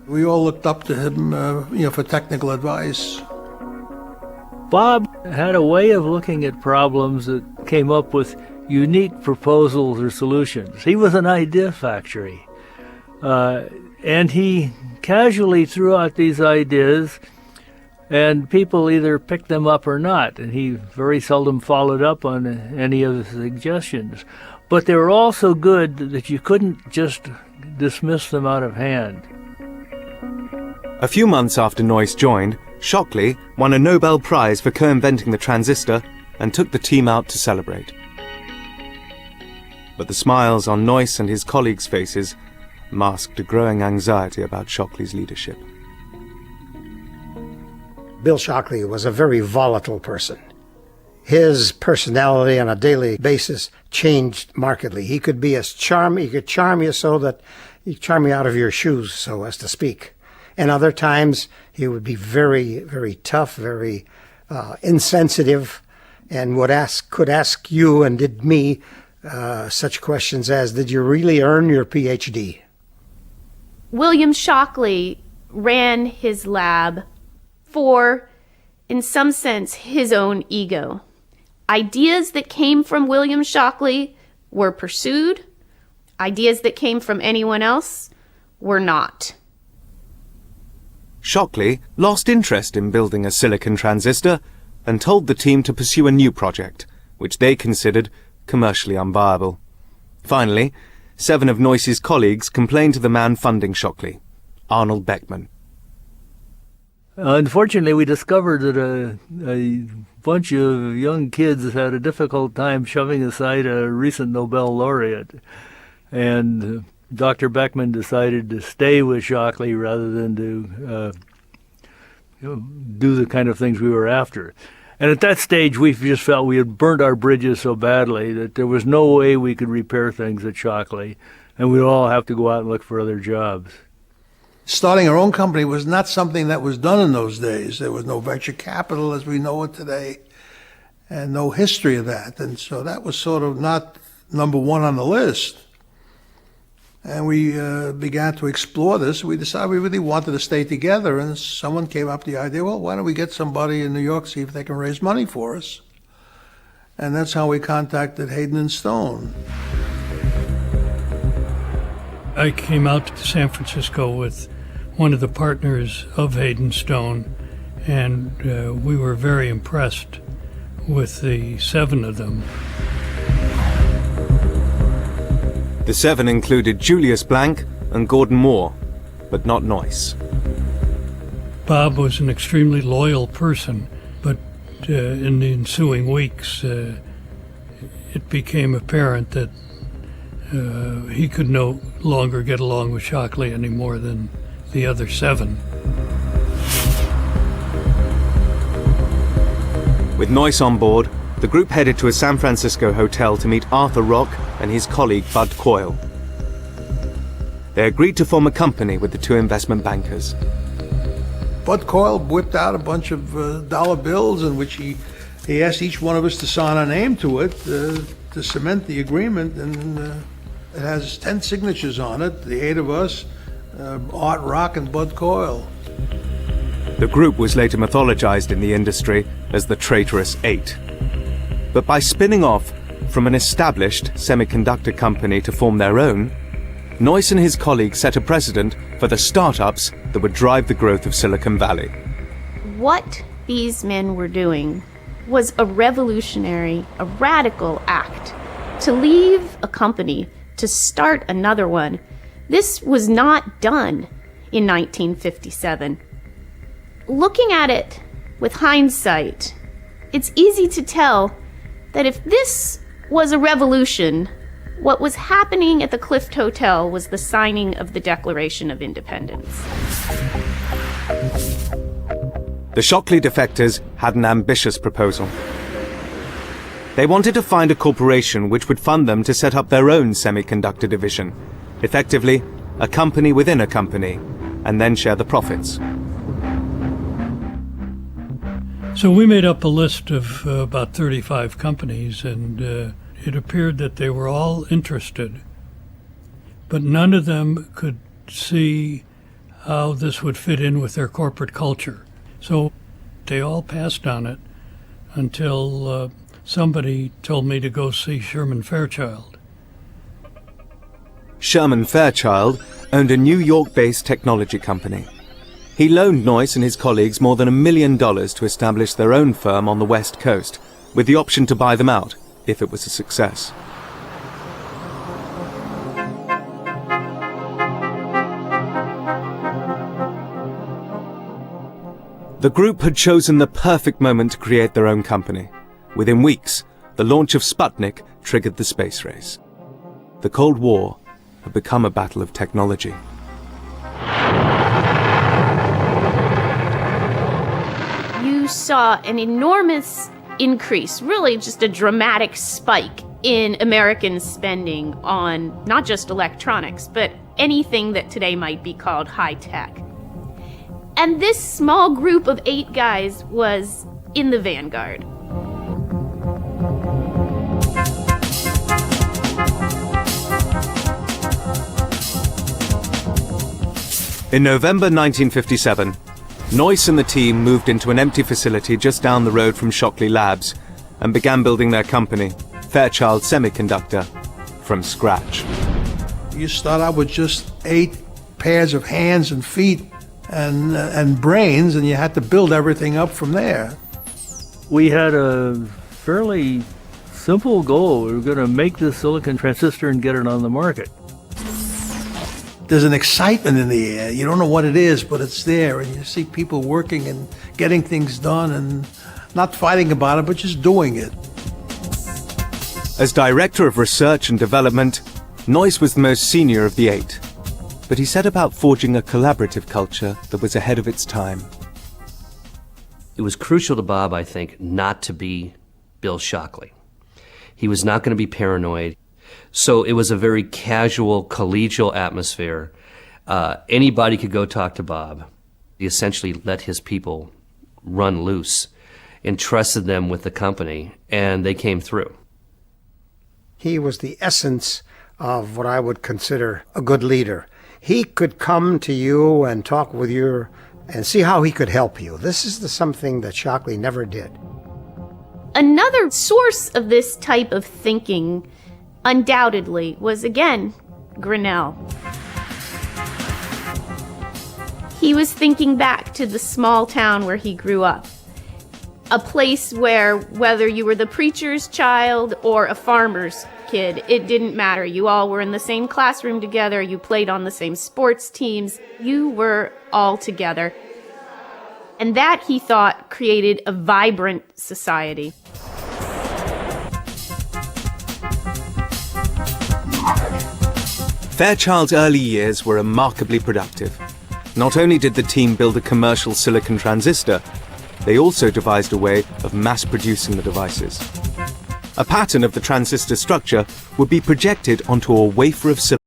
we all looked up to him, for technical advice. Bob had a way of looking at problems that came up with unique proposals or solutions. He was an idea factory. And he casually threw out these ideas, and people either picked them up or not, and he very seldom followed up on any of the suggestions. But they were all so good that you couldn't just dismiss them out of hand. A few months after Noyce joined, Shockley won a Nobel Prize for co-inventing the transistor and took the team out to celebrate. But the smiles on Noyce and his colleagues' faces masked a growing anxiety about Shockley's leadership. Bill Shockley was a very volatile person. His personality on a daily basis changed markedly. He could be he could charm you so that he'd charm you out of your shoes, so as to speak. And other times he would be very, very tough, very insensitive, and could ask you and did me such questions as, did you really earn your PhD? William Shockley ran his lab for, in some sense, his own ego. Ideas that came from William Shockley were pursued. Ideas that came from anyone else were not. Shockley lost interest in building a silicon transistor and told the team to pursue a new project, which they considered commercially unviable. Finally, 7 of Noyce's colleagues complained to the man funding Shockley, Arnold Beckman. Unfortunately, we discovered that a bunch of young kids had a difficult time shoving aside a recent Nobel laureate. And Dr. Beckman decided to stay with Shockley rather than to do the kind of things we were after. And at that stage, we just felt we had burnt our bridges so badly that there was no way we could repair things at Shockley, and we'd all have to go out and look for other jobs. Starting our own company was not something that was done in those days. There was no venture capital as we know it today, and no history of that. And so that was sort of not number one on the list. And we began to explore this. We decided we really wanted to stay together, and someone came up with the idea, well, why don't we get somebody in New York, see if they can raise money for us? And that's how we contacted Hayden and Stone. I came out to San Francisco with one of the partners of Hayden Stone, and we were very impressed with the 7 of them. The 7 included Julius Blank and Gordon Moore, but not Noyce. Bob was an extremely loyal person, but in the ensuing weeks, it became apparent that he could no longer get along with Shockley any more than the other 7. With Noyce on board, the group headed to a San Francisco hotel to meet Arthur Rock and his colleague Bud Coyle. They agreed to form a company with the 2 investment bankers. Bud Coyle whipped out a bunch of dollar bills in which he asked each one of us to sign our name to it to cement the agreement, and it has 10 signatures on it, the 8 of us, Art Rock and Bud Coyle. The group was later mythologized in the industry as the Traitorous 8. But by spinning off from an established semiconductor company to form their own, Noyce and his colleagues set a precedent for the startups that would drive the growth of Silicon Valley. What these men were doing was a revolutionary, a radical act. To leave a company, to start another one, this was not done in 1957. Looking at it with hindsight, it's easy to tell that if this was a revolution, what was happening at the Clift Hotel was the signing of the Declaration of Independence. The Shockley defectors had an ambitious proposal. They wanted to find a corporation which would fund them to set up their own semiconductor division, effectively a company within a company, and then share the profits. So we made up a list of about 35 companies, and it appeared that they were all interested, but none of them could see how this would fit in with their corporate culture. So they all passed on it until somebody told me to go see Sherman Fairchild. Sherman Fairchild owned a New York-based technology company. He loaned Noyce and his colleagues more than $1 million to establish their own firm on the West Coast, with the option to buy them out if it was a success. The group had chosen the perfect moment to create their own company. Within weeks, the launch of Sputnik triggered the space race. The Cold War had become a battle of technology. You saw an enormous increase, really just a dramatic spike in American spending on not just electronics, but anything that today might be called high tech. And this small group of 8 guys was in the vanguard. In November 1957, Noyce and the team moved into an empty facility just down the road from Shockley Labs and began building their company, Fairchild Semiconductor, from scratch. You start out with just 8 pairs of hands and feet and brains, and you had to build everything up from there. We had a fairly simple goal. We were going to make this silicon transistor and get it on the market. There's an excitement in the air. You don't know what it is, but it's there, and you see people working and getting things done and not fighting about it, but just doing it. As Director of Research and Development, Noyce was the most senior of the 8. But he set about forging a collaborative culture that was ahead of its time. It was crucial to Bob, I think, not to be Bill Shockley. He was not going to be paranoid. So it was a very casual, collegial atmosphere. Anybody could go talk to Bob. He essentially let his people run loose, entrusted them with the company, and they came through. He was the essence of what I would consider a good leader. He could come to you and talk with you and see how he could help you. This is something that Shockley never did. Another source of this type of thinking, undoubtedly, was again Grinnell. He was thinking back to the small town where he grew up. A place where, whether you were the preacher's child or a farmer's kid, it didn't matter. You all were in the same classroom together. You played on the same sports teams. You were all together. And that, he thought, created a vibrant society. Fairchild's early years were remarkably productive. Not only did the team build a commercial silicon transistor, they also devised a way of mass-producing the devices. A pattern of the transistor structure would be projected onto a wafer of silicon.